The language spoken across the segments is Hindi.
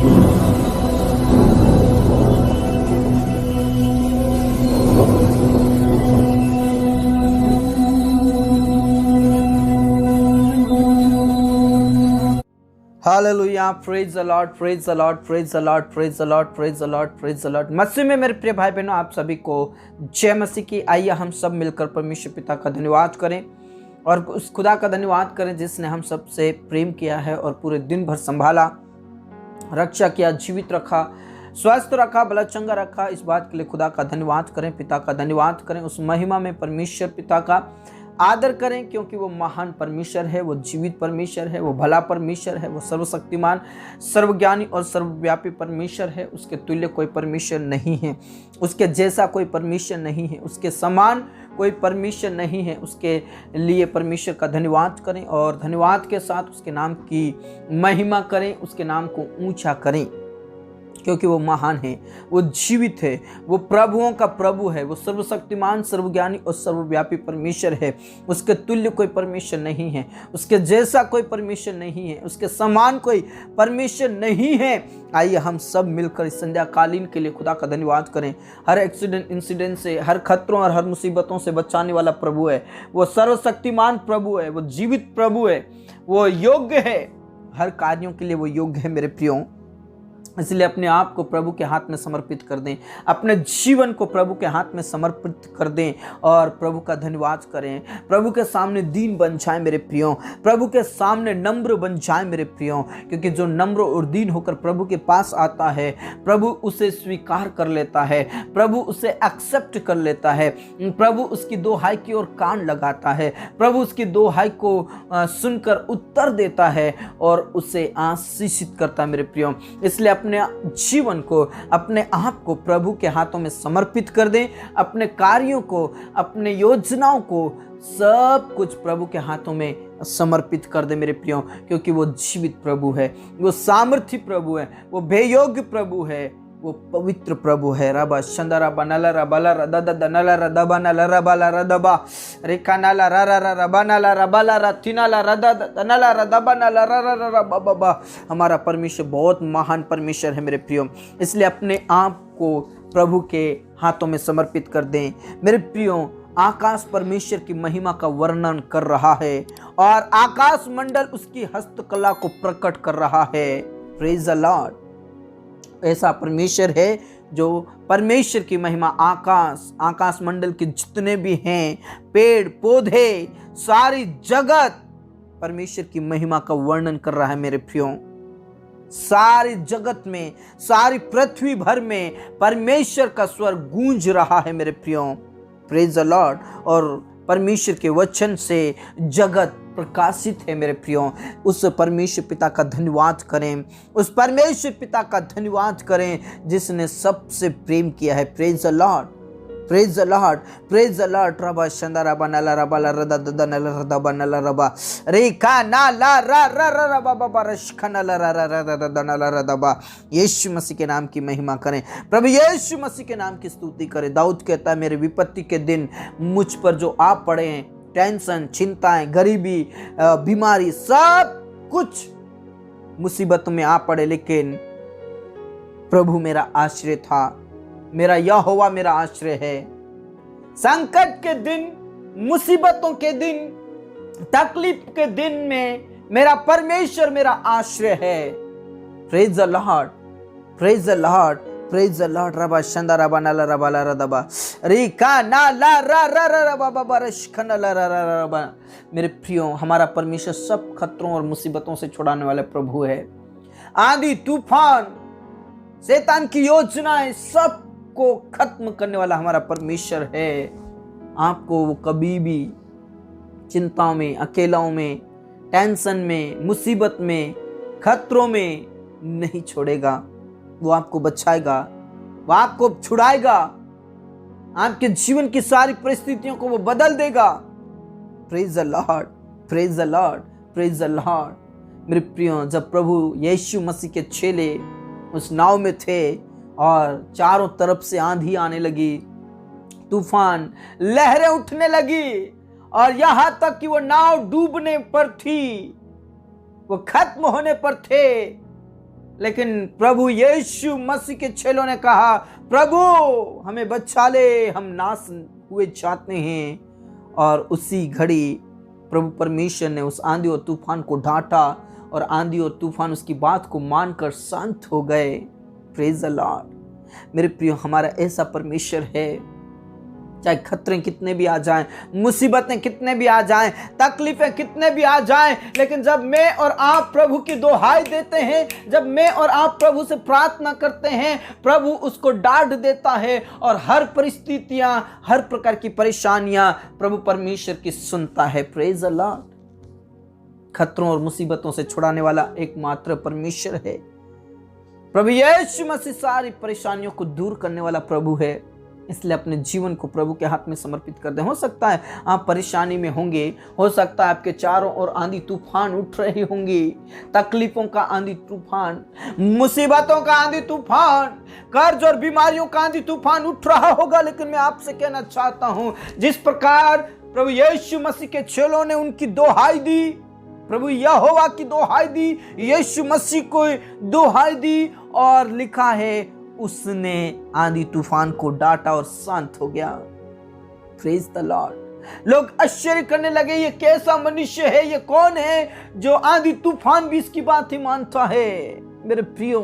Hallelujah, praise the Lord, praise the Lord, praise the Lord, praise the Lord, praise the Lord, praise the Lord. मसीह में मेरे प्रिय भाई बहनों, आप सभी को जय मसीह की। आइए हम सब मिलकर परमेश्वर पिता का धन्यवाद करें और उस खुदा का धन्यवाद करें जिसने हम सब से प्रेम किया है और पूरे दिन भर संभाला, रक्षा किया, जीवित रखा, स्वस्थ रखा, भला चंगा रखा। इस बात के लिए खुदा का धन्यवाद करें, पिता का धन्यवाद करें। उस महिमा में परमेश्वर पिता का आदर करें, क्योंकि वो महान परमेश्वर है, वो जीवित परमेश्वर है, वो भला परमेश्वर है, वो सर्वशक्तिमान, सर्वज्ञानी और सर्वव्यापी परमेश्वर है। उसके तुल्य कोई परमेश्वर नहीं है, उसके जैसा कोई परमेश्वर नहीं है, उसके समान कोई परमेश्वर नहीं है। उसके लिए परमेश्वर का धन्यवाद करें और धन्यवाद के साथ उसके नाम की महिमा करें, उसके नाम को ऊंचा करें, क्योंकि वो महान है, वो जीवित है, वो प्रभुओं का प्रभु है, वो सर्वशक्तिमान, सर्वज्ञानी और सर्वव्यापी परमेश्वर है। उसके तुल्य कोई परमेश्वर नहीं है, उसके जैसा कोई परमेश्वर नहीं है, उसके समान कोई परमेश्वर नहीं है। आइए हम सब मिलकर इस संध्या कालीन के लिए खुदा का धन्यवाद करें। हर एक्सीडेंट इंसिडेंट से, हर खतरों और हर मुसीबतों से बचाने वाला प्रभु है, वो सर्वशक्तिमान प्रभु है, वो जीवित प्रभु है, वो योग्य है, हर कार्यों के लिए वो योग्य है मेरे प्रियो। इसलिए अपने आप को प्रभु के हाथ में समर्पित कर दें, अपने जीवन को प्रभु के हाथ में समर्पित कर दें और प्रभु का धन्यवाद करें। प्रभु के सामने दीन बन जाए मेरे प्रियो, प्रभु के सामने नम्र बन जाए मेरे प्रियो, क्योंकि जो नम्र और दीन होकर प्रभु के पास आता है, प्रभु उसे स्वीकार कर लेता है, प्रभु उसे एक्सेप्ट कर लेता है, प्रभु उसकी दोहाई की ओर कान लगाता है, प्रभु उसकी दोहाई को सुनकर उत्तर देता है और उसे आशीषित करता है मेरे प्रियो। इसलिए अपने जीवन को, अपने आप को प्रभु के हाथों में समर्पित कर दें, अपने कार्यों को, अपने योजनाओं को, सब कुछ प्रभु के हाथों में समर्पित कर दे मेरे प्रियो, क्योंकि वो जीवित प्रभु है, वो सामर्थी प्रभु है, वो बेयोग्य प्रभु है, वो पवित्र प्रभु है। रबा शंदरा बनला रबला रदद दनला रदबा नला रबला रदबा रेखा नला ररा रबा नला रबला रतिनला रदद दनला रदबा नला ररा बाबा। हमारा परमेश्वर बहुत महान परमेश्वर है मेरे प्रियो। इसलिए अपने आप को प्रभु के हाथों में समर्पित कर दें मेरे प्रियो। आकाश परमेश्वर की महिमा का वर्णन कर रहा है और आकाश मंडल उसकी हस्तकला को प्रकट कर रहा है। Praise the Lord. ऐसा परमेश्वर है जो परमेश्वर की महिमा आकाश मंडल के जितने भी हैं, पेड़ पौधे, सारी जगत परमेश्वर की महिमा का वर्णन कर रहा है मेरे प्रियो। सारी जगत में, सारी पृथ्वी भर में परमेश्वर का स्वर गूंज रहा है मेरे प्रियो। Praise the Lord. और परमेश्वर के वचन से जगत प्रकाशित है मेरे प्रियो। उस परमेश्वर पिता का धन्यवाद करें, उस परमेश्वर पिता का धन्यवाद करें जिसने सबसे प्रेम किया है। Praise the Lord, praise the Lord, praise the Lord. Rava Shanda रबा नला रबा ला रदा ददा नला रदा बा नला रबा रेखा ना ला रा रा रा रबा बाबा रशखा नला रा रा रा ददा नला रदा बा। यीशु मसीह के नाम की महिमा करें, प्रभु यीशु मसीह के नाम की स्तुति करें। दाऊद कहता है, मेरे विपत्ति के दिन मुझ पर जो आ पड़े हैं, टेंशन, चिंताएं, गरीबी, बीमारी, सब कुछ मुसीबतों में आ पड़े, लेकिन प्रभु मेरा आश्रय था, मेरा यहोवा मेरा आश्रय है। संकट के दिन, मुसीबतों के दिन, तकलीफ के दिन में मेरा परमेश्वर मेरा आश्रय है। Praise the Lord, praise the Lord, praise the Lord. Rava Shanda रबा नला रबा ला रदबा रिका ना ला रा रा रा रबा बाबा रशखना ला रा रा रबा। मेरे प्रियो, हमारा परमेश्वर सब खतरों और मुसीबतों से छुड़ाने वाले प्रभु है। आंधी तूफान, शैतान की योजनाएं, सब को खत्म करने वाला हमारा परमेश्वर है। आपको वो कभी भी चिंताओं में, अकेलाओं में, टेंशन में, मुसीबत में, खतरों में नहीं छोड़ेगा। वो आपको बचाएगा, वो आपको छुड़ाएगा, आपके जीवन की सारी परिस्थितियों को वो बदल देगा। Praise the Lord, praise the Lord, praise the Lord. मेरे प्रियो, जब प्रभु यीशु मसीह के चेले उस नाव में थे और चारों तरफ से आंधी आने लगी, तूफान, लहरें उठने लगी और यहां तक कि वो नाव डूबने पर थी, वो खत्म होने पर थे, लेकिन प्रभु यीशु मसीह के चेलों ने कहा, प्रभु हमें बचा ले, हम नाश हुए चाहते हैं। और उसी घड़ी प्रभु परमेश्वर ने उस आंधी और तूफान को डांटा और आंधी और तूफान उसकी बात को मानकर शांत हो गए। Praise the Lord. मेरे प्रियो, हमारा ऐसा परमेश्वर है, चाहे खतरे कितने भी आ जाएं, मुसीबतें कितने भी आ जाएं, तकलीफें कितने भी आ जाएं, लेकिन जब मैं और आप प्रभु की दुहाई देते हैं, जब मैं और आप प्रभु से प्रार्थना करते हैं, प्रभु उसको डांट देता है और हर परिस्थितियां, हर प्रकार की परेशानियां प्रभु परमेश्वर की सुनता है। Praise the Lord. खतरों और मुसीबतों से छुड़ाने वाला एकमात्र परमेश्वर है। प्रभु यीशु मसीह सारी परेशानियों को दूर करने वाला प्रभु है। इसलिए अपने जीवन को प्रभु के हाथ में समर्पित कर दें। हो सकता है आप परेशानी में होंगे, हो सकता है आपके चारों ओर आंधी तूफान उठ रही होंगी, तकलीफों का आंधी तूफान, मुसीबतों का आंधी तूफान, कर्ज और बीमारियों का आंधी तूफान उठ रहा होगा। लेकिन मैं आपसे कहना चाहता हूं, जिस प्रकार प्रभु यीशु मसीह के चेलों ने उनकी दुहाई दी, प्रभु यहोवा की दुहाई दी, यीशु मसीह को दुहाई दी, और लिखा है उसने आंधी तूफान को डांटा और शांत हो गया। Praise the Lord. लोग आश्चर्य करने लगे, ये कैसा मनुष्य है, ये कौन है जो आंधी तूफान भी इसकी बात ही मानता है। मेरे प्रियो,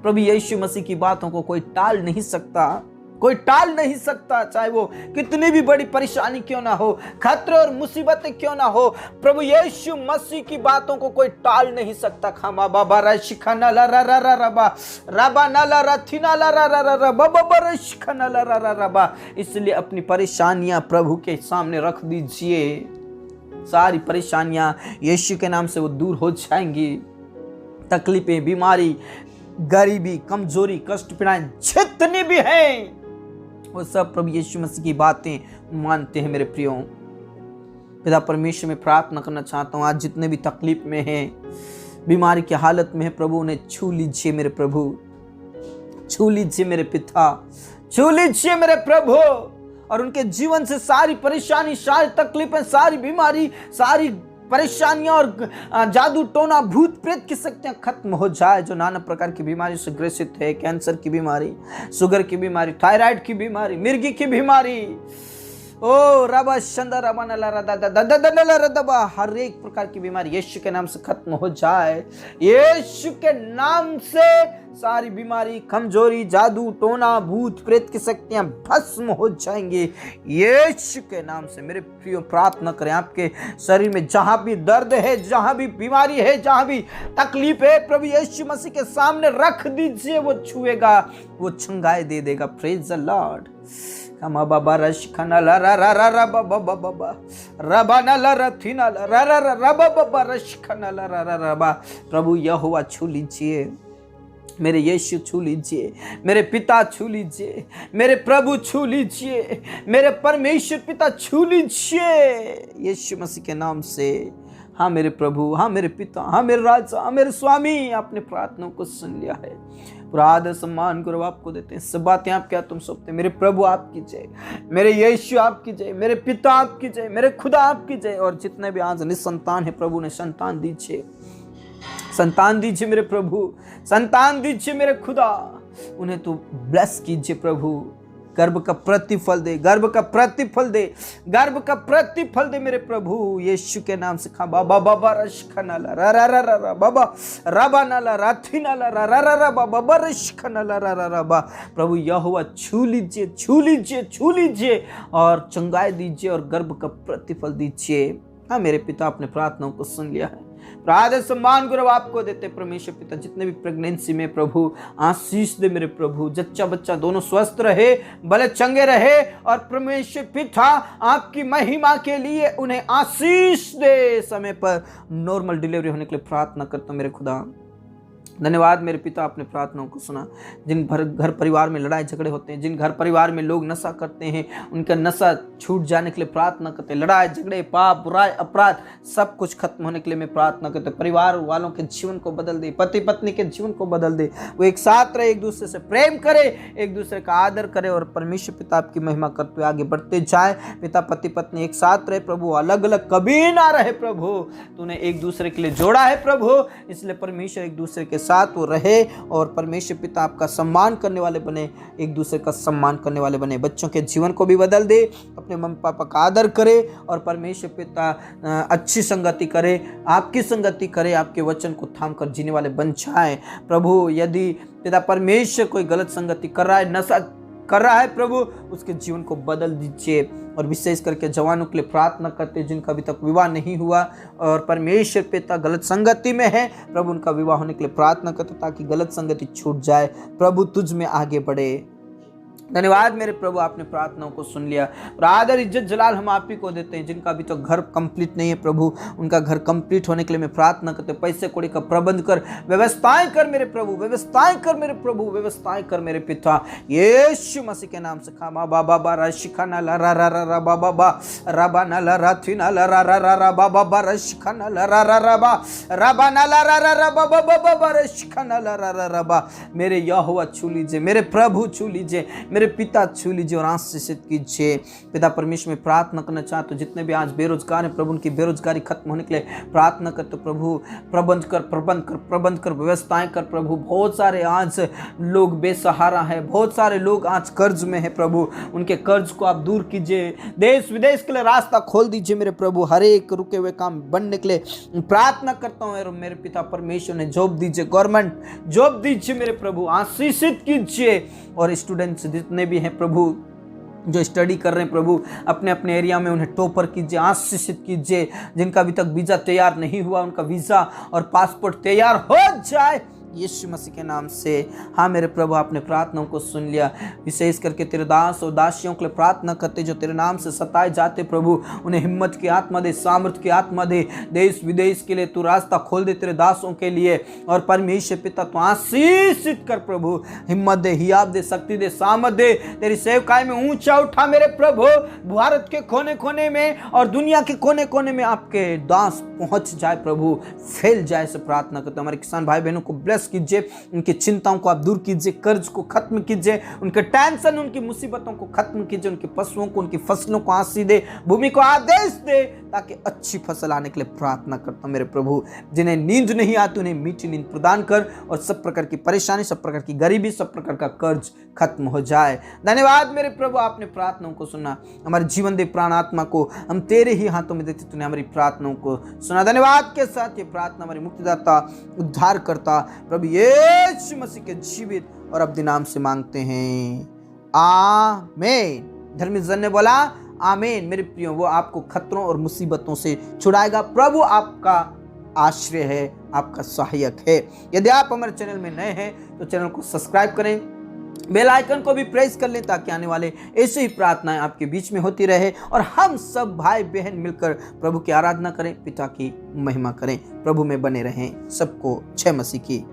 प्रभु यीशु मसीह की बातों को कोई टाल नहीं सकता, कोई टाल नहीं सकता। चाहे वो कितनी भी बड़ी परेशानी क्यों ना हो, खतरे और मुसीबतें क्यों ना हो, प्रभु यीशु मसीह की बातों को कोई टाल नहीं सकता। खमा बाबा रशिखना ला रा रा रा रबा रबा ना ला रथिना ला रा रा रा बाबा रशिखना ला रा रा रबा। इसलिए अपनी परेशानियां प्रभु के सामने रख दीजिए। सारी परेशानियां यीशु के नाम से वो दूर हो जाएंगी। तकलीफें, बीमारी, गरीबी, कमजोरी, कष्ट, पीड़ाएं जितनी भी हैं, वो सब प्रभु यीशु मसीह की बातें मानते हैं। मेरे प्रियो, पिता परमेश्वर में प्रार्थना करना चाहता हूँ, आज जितने भी तकलीफ में हैं, बीमारी की हालत में है, प्रभु उन्हें छू लीजिए। मेरे प्रभु छू लीजिए, मेरे पिता छू लीजिए मेरे प्रभु, और उनके जीवन से सारी परेशानी, सारी तकलीफें, सारी बीमारी, सारी परेशानियां और जादू टोना, भूत प्रेत की शक्तियां खत्म हो जाए। जो नाना प्रकार की बीमारी से ग्रसित है, कैंसर की बीमारी, शुगर की बीमारी, थायराइड की बीमारी, मिर्गी की बीमारी, ओ रबा शंदा रबा नला रदा दबा, हर एक प्रकार की बीमारी यीशु के नाम से खत्म हो जाए। यीशु के नाम से सारी बीमारी, कमजोरी, जादू टोना, भूत प्रेत की शक्तियां भस्म हो जाएंगे यीशु के नाम से। मेरे प्रियो, प्रार्थना करें, आपके शरीर में जहां भी दर्द है, जहां भी बीमारी है, जहां भी तकलीफ है, प्रभु यीशु मसीह के सामने रख दीजिए। वो छुएगा, वो चंगाई दे देगा। Praise the Lord. कमा बाबा रशखना ला रा रा रा रा बाबा बाबा रबा ना ला रथिना ला रा रा रा बाबा बाबा रशखना ला रा रा रा। प्रभु यहोवा छू लीजिए, मेरे यीशु छू लीजिए, मेरे पिता छू लीजिए, मेरे प्रभु छू लीजिए, मेरे परमेश्वर पिता छू लीजिए यीशु मसीह के नाम से। हाँ मेरे प्रभु, हाँ मेरे पिता, हाँ मेरे राजा, हाँ मेरे स्वामी, आपने प्रार्थनाओं को सुन लिया है। पूरा आदर सम्मान गौरव आपको देते हैं। सब बातें आप क्या तुम सौंपते हैं। मेरे प्रभु आपकी जय, मेरे यीशु आपकी जय, मेरे पिता आपकी जय, मेरे खुदा आपकी जय। और जितने भी आज निसंतान है, प्रभु ने संतान दीजिए, संतान दीजिए मेरे प्रभु, संतान दीजिए मेरे खुदा। उन्हें तो ब्लेस कीजिए प्रभु, गर्भ का प्रतिफल दे, गर्भ का प्रतिफल दे, गर्भ का प्रतिफल दे मेरे प्रभु यीशु के नाम से। खा बाबा बाबा रशखनाला रा रा रा रा बाबा रबा नाला राथिनाला रा रा रा रा बाबा रशखनाला रा रा रा बा। प्रभु यहोवा छू लीजिए, छू लीजिए, छू लीजिए और चंगाई दीजिए और गर्भ का प्रतिफल दीजिए। हाँ मेरे पिता, अपने प्रार्थनाओं को सुन लिया है। आदर सम्मान गौरव आपको देते परमेश्वर पिता। जितने भी प्रेगनेंसी में प्रभु आशीष दे मेरे प्रभु, जच्चा बच्चा दोनों स्वस्थ रहे, भले चंगे रहे, और परमेश्वर पिता आपकी महिमा के लिए उन्हें आशीष दे। समय पर नॉर्मल डिलीवरी होने के लिए प्रार्थना करता हूं मेरे खुदा। धन्यवाद मेरे पिता, आपने प्रार्थनाओं को सुना। जिन घर परिवार में लड़ाई झगड़े होते हैं, जिन घर परिवार में लोग नशा करते हैं, उनका नशा छूट जाने के लिए प्रार्थना करते हैं। लड़ाई झगड़े, पाप, बुराई, अपराध सब कुछ खत्म होने के लिए मैं प्रार्थना करते हैं। परिवार वालों के जीवन को बदल दे, पति पत्नी के जीवन को बदल दे। वो एक साथ रहे, एक दूसरे से प्रेम करे, एक दूसरे का आदर करे, और परमेश्वर पिता आपकी महिमा करते हुए आगे बढ़ते जाए। पिता पति पत्नी एक साथ रहे प्रभु, अलग अलग कभी ना रहे प्रभु। तूने एक दूसरे के लिए जोड़ा है प्रभु, इसलिए परमेश्वर एक दूसरे के साथ वो रहे और परमेश्वर पिता आपका सम्मान करने वाले बने, एक दूसरे का सम्मान करने वाले बने। बच्चों के जीवन को भी बदल दे, अपने मम्मी पापा का आदर करे और परमेश्वर पिता अच्छी संगति करे, आपकी संगति करे, आपके वचन को थाम कर जीने वाले बन जाए। प्रभु यदि पिता परमेश्वर कोई गलत संगति कर रहा है, नशा कर रहा है, प्रभु उसके जीवन को बदल दीजिए। और विशेष करके जवानों के लिए प्रार्थना करते जिनका अभी तक विवाह नहीं हुआ और परमेश्वर पिता गलत संगति में है, प्रभु उनका विवाह होने के लिए प्रार्थना करते ताकि गलत संगति छूट जाए, प्रभु तुझ में आगे बढ़े। धन्यवाद मेरे प्रभु, आपने प्रार्थनाओं को सुन लिया और आदर इज्जत जलाल हम आप ही को देते हैं। जिनका अभी तो घर कंप्लीट नहीं है प्रभु, उनका घर कंप्लीट होने के लिए मैं प्रार्थना करते, पैसे कौड़ी का प्रबंध कर, व्यवस्थाएं कर मेरे प्रभु, व्यवस्थाएं कर मेरे प्रभु, व्यवस्थाएं कर मेरे पिता, यीशु मसीह के नाम से। खामा बाबा बा रशिखाना ला रा रा रा बाबा बा रबा ना ला रा थी ना ला रा रा रा रा बाबा बा रशिखाना ला रा रा रा बा रबा ना ला रा रा रा बाबा बाबा बा रशिखाना ला रा रा रा बा। मेरे यहोवा छू लीजिए, मेरे प्रभु छू लीजिए, मेरे पिता छू लीजिए और आशीषित कीजिए। पिता परमेश्वर में प्रार्थना करना चाहते हो जितने भी आज बेरोजगार हैं प्रभु, उनकी बेरोजगारी खत्म होने के लिए प्रार्थना करते प्रभु। प्रबंध कर व्यवस्थाएं कर प्रभु। बहुत सारे आज लोग बेसहारा है, बहुत सारे लोग आज कर्ज में है प्रभु, उनके कर्ज को आप दूर कीजिए। देश विदेश के लिए रास्ता खोल दीजिए मेरे प्रभु, हर एक रुके हुए काम बनने के लिए प्रार्थना करता हूँ। मेरे पिता परमेश्वर ने जॉब दीजिए, गवर्नमेंट जॉब दीजिए मेरे प्रभु, आशीषित कीजिए। और स्टूडेंट्स जितने भी हैं प्रभु जो स्टडी कर रहे हैं प्रभु, अपने अपने एरिया में उन्हें टॉपर कीजिए, आशीषित कीजिए। जिनका अभी तक वीज़ा तैयार नहीं हुआ उनका वीज़ा और पासपोर्ट तैयार हो जाए यीशु मसीह के नाम से। हाँ मेरे प्रभु, आपने प्रार्थनाओं को सुन लिया। विशेष करके तेरे दास और दासियों के लिए प्रार्थना करते जो तेरे नाम से सताए जाते प्रभु, उन्हें हिम्मत की आत्मा दे, सामर्थ की आत्मा दे। देश विदेश के लिए तू रास्ता खोल दे तेरे दासों के लिए। और परमेश्वर पिता तू आशीषित कर प्रभु, हिम्मत दे, हियाब दे, शक्ति दे, सामर्थ दे। तेरी सेवकाई में ऊंचा उठा मेरे प्रभु। भारत के कोने कोने में और दुनिया के कोने कोने में आपके दास पहुंच जाए प्रभु, फैल जाए से प्रार्थना करते। हमारे किसान भाई बहनों को ब्लेस कीजिए, उनकी चिंताओं को आप दूर कीजिए, कर्ज को खत्म कीजिए, उनके टेंशन उनकी मुसीबतों को खत्म कीजिए, उनके पशुओं को उनकी फसलों को आशीष दे, भूमि को आदेश दे ताकि अच्छी फसल आने के लिए प्रार्थना करता हूं मेरे प्रभु। जिन्हें नींद नहीं आती उन्हें मीठी नींद प्रदान कर और सब प्रकार की परेशानी, सब प्रकार की गरीबी, सब प्रकार का कर्ज खत्म हो जाए। धन्यवाद मेरे प्रभु, आपने प्रार्थनाओं को सुना। हमारे जीवन दे प्राण आत्मा को हम तेरे ही हाथों में देते, तूने हमारी प्रार्थनाओं को सुना। धन्यवाद के साथ ये प्रार्थना हमारी मुक्तिदाता, उद्धार करता प्रभु यीशु मसीह के जीवित और अब्दी नाम से मांगते हैं, आमीन। धर्मी जन ने बोला आमीन। मेरे प्रियो, वो आपको खतरों और मुसीबतों से छुड़ाएगा। प्रभु आपका आश्रय है, आपका सहायक है। यदि आप हमारे चैनल में नए हैं तो चैनल को सब्सक्राइब करें, बेल आइकन को भी प्रेस कर लें ताकि आने वाले ऐसे ही प्रार्थनाएं आपके बीच में होती रहे और हम सब भाई बहन मिलकर प्रभु की आराधना करें, पिता की महिमा करें। प्रभु में बने रहें। सबको जय मसीह की।